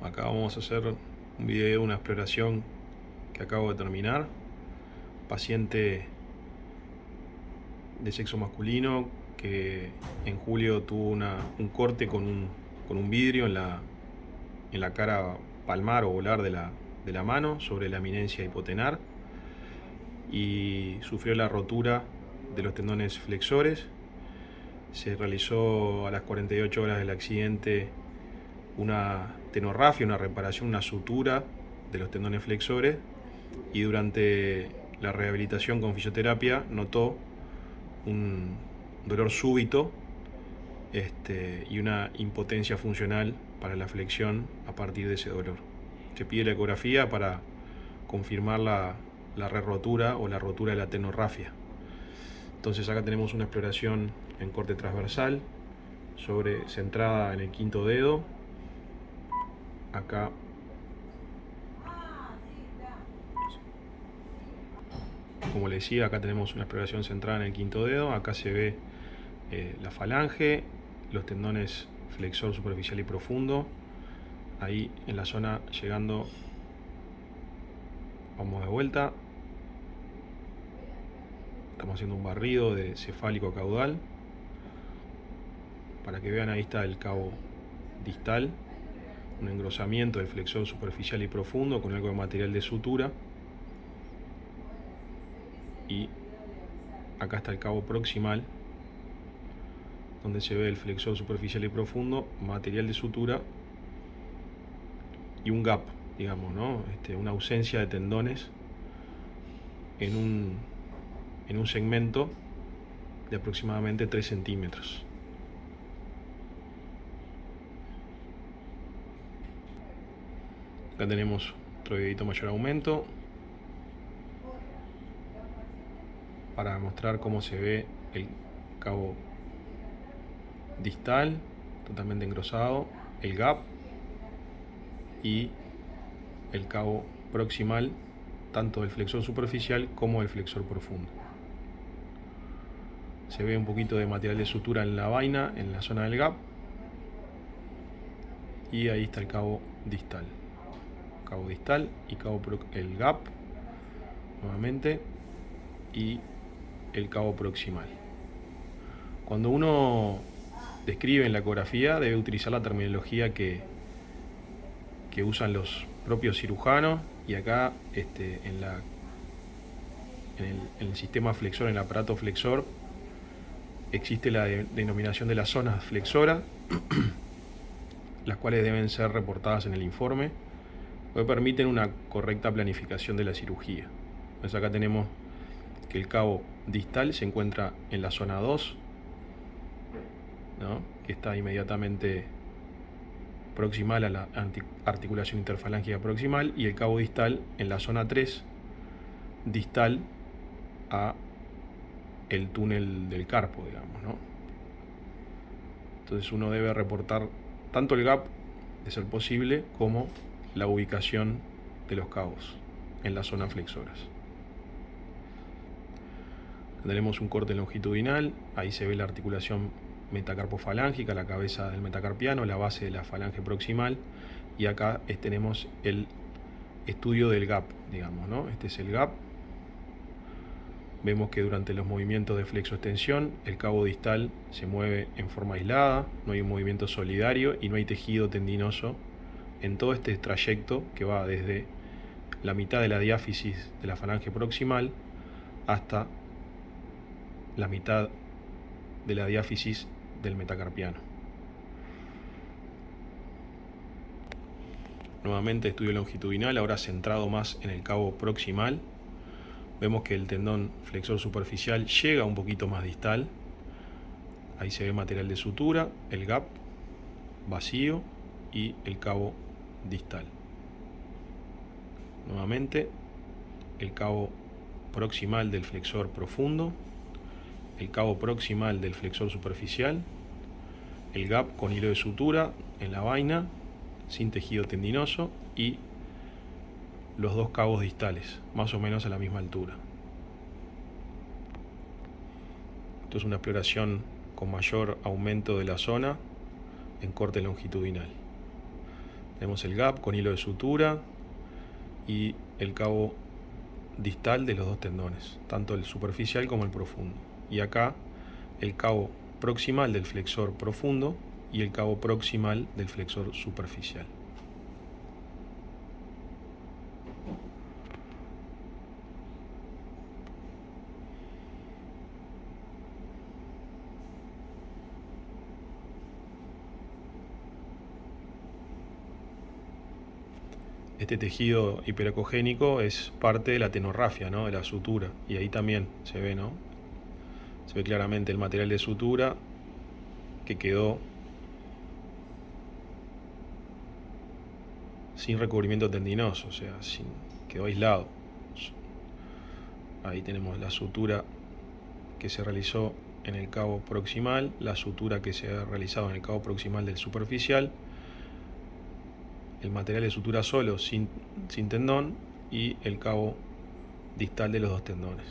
Acá vamos a hacer un video, una exploración que acabo de terminar. Paciente de sexo masculino que en julio tuvo un corte con un vidrio en la cara palmar o volar de la mano sobre la eminencia hipotenar y sufrió la rotura de los tendones flexores. Se realizó a las 48 horas del accidente una tenorrafia, una reparación, una sutura de los tendones flexores, y durante la rehabilitación con fisioterapia notó un dolor súbito y una impotencia funcional para la flexión a partir de ese dolor. Se pide la ecografía para confirmar la re-rotura o la rotura de la tenorrafia. Entonces acá tenemos una exploración en corte transversal centrada en el quinto dedo. Acá como les decía, acá tenemos una exploración centrada en el quinto dedo. Acá se ve la falange, los tendones flexor superficial y profundo. Ahí en la zona llegando, vamos de vuelta. Estamos haciendo un barrido de cefálico caudal. Para que vean, ahí está el cabo distal. Un engrosamiento del flexor superficial y profundo con algo de material de sutura. Y acá está el cabo proximal, donde se ve el flexor superficial y profundo, material de sutura y un gap, digamos, ¿no? Una ausencia de tendones en un segmento de aproximadamente 3 centímetros. Acá tenemos otro videito mayor aumento para mostrar cómo se ve el cabo distal totalmente engrosado, el gap y el cabo proximal, tanto del flexor superficial como del flexor profundo. Se ve un poquito de material de sutura en la vaina, en la zona del gap, y ahí está el cabo distal y el gap nuevamente, y el cabo proximal. Cuando uno describe en la ecografía debe utilizar la terminología que usan los propios cirujanos, y acá en el sistema flexor, en el aparato flexor, existe la denominación de las zonas flexoras, las cuales deben ser reportadas en el informe, que permiten una correcta planificación de la cirugía. Entonces acá tenemos que el cabo distal se encuentra en la zona 2, ¿no?, que está inmediatamente proximal a la articulación interfalángica proximal, y el cabo distal en la zona 3, distal a el túnel del carpo, digamos, ¿no? Entonces uno debe reportar tanto el gap, de ser posible, como la ubicación de los cabos en las zonas flexoras. Tenemos un corte longitudinal, ahí se ve la articulación metacarpofalángica, la cabeza del metacarpiano, la base de la falange proximal, y acá tenemos el estudio del gap, digamos, ¿no? Este es el gap. Vemos que durante los movimientos de flexo-extensión el cabo distal se mueve en forma aislada, no hay un movimiento solidario y no hay tejido tendinoso en todo este trayecto que va desde la mitad de la diáfisis de la falange proximal hasta la mitad de la diáfisis del metacarpiano. Nuevamente estudio longitudinal, ahora centrado más en el cabo proximal. Vemos que el tendón flexor superficial llega un poquito más distal. Ahí se ve material de sutura, el gap vacío y el cabo distal. Nuevamente el cabo proximal del flexor profundo, el cabo proximal del flexor superficial, el gap con hilo de sutura en la vaina, sin tejido tendinoso, y los dos cabos distales, más o menos a la misma altura. Esto es una exploración con mayor aumento de la zona en corte longitudinal. Tenemos el gap con hilo de sutura y el cabo distal de los dos tendones, tanto el superficial como el profundo. Y acá el cabo proximal del flexor profundo y el cabo proximal del flexor superficial. Este tejido hiperacogénico es parte de la tenorrafia, ¿no? De la sutura, y ahí también se ve, ¿no? Se ve claramente el material de sutura que quedó sin recubrimiento tendinoso, o sea, quedó aislado. Ahí tenemos la sutura que se realizó en el cabo proximal, la sutura que se ha realizado en el cabo proximal del superficial, el material de sutura solo sin tendón y el cabo distal de los dos tendones.